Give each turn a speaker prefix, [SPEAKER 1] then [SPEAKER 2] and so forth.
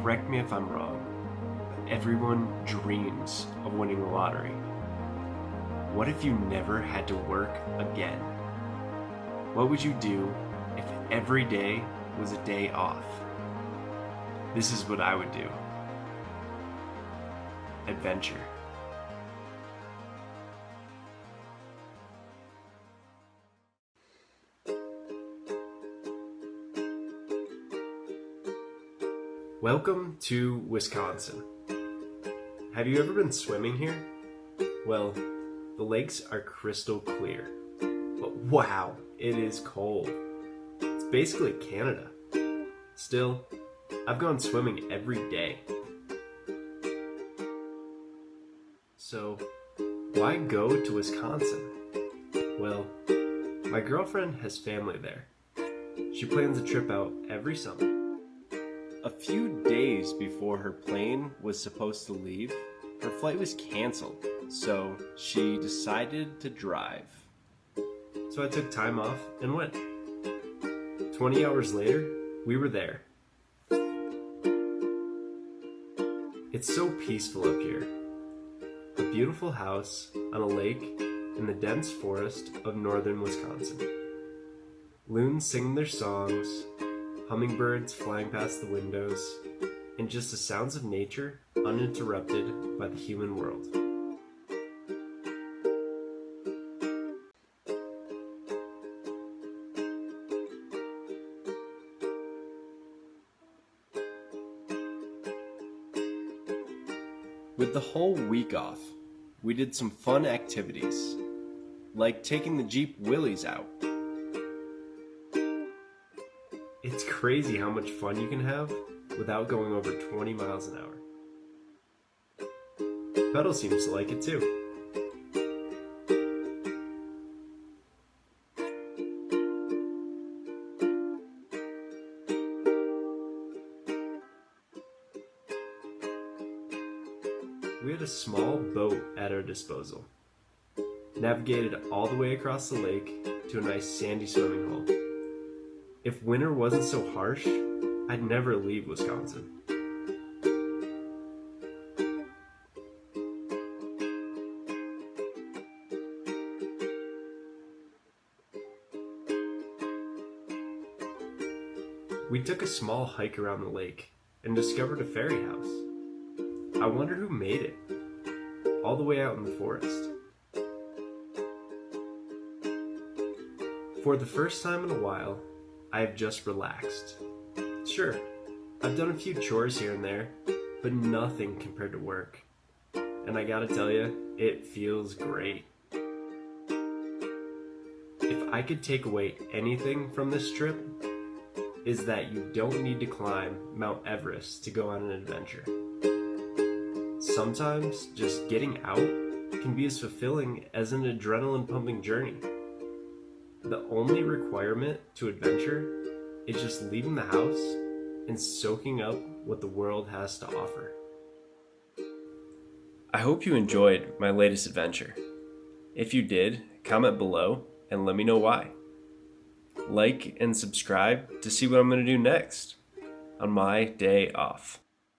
[SPEAKER 1] correct me if I'm wrong, but everyone dreams of winning the lottery. What if you never had to work again? What would you do if every day was a day off? This is what I would do. Adventure. Welcome to Wisconsin. Have you ever been swimming here? Well, the lakes are crystal clear. But wow, it is cold. It's basically Canada. Still, I've gone swimming every day. So, why go to Wisconsin? Well, my girlfriend has family there. She plans a trip out every summer. A few days before her plane was supposed to leave, her flight was canceled, so she decided to drive. So I took time off and went. 20 hours later, we were there. It's so peaceful up here. A beautiful house on a lake in the dense forest of northern Wisconsin. Loons singing their songs, hummingbirds flying past the windows, and just the sounds of nature uninterrupted by the human world. With the whole week off, we did some fun activities, like taking the Jeep Willys out. It's crazy how much fun you can have without going over 20 miles an hour. Pedal seems to like it too. We had a small boat at our disposal. Navigated all the way across the lake to a nice sandy swimming hole. If winter wasn't so harsh, I'd never leave Wisconsin. We took a small hike around the lake and discovered a fairy house. I wonder who made it, all the way out in the forest. For the first time in a while, I have just relaxed. Sure, I've done a few chores here and there, but nothing compared to work. And I gotta tell you, it feels great. If I could take away anything from this trip, is that you don't need to climb Mount Everest to go on an adventure. Sometimes just getting out can be as fulfilling as an adrenaline-pumping journey. The only requirement to adventure is just leaving the house and soaking up what the world has to offer. I hope you enjoyed my latest adventure. If you did, comment below and let me know why. Like and subscribe to see what I'm going to do next on my day off.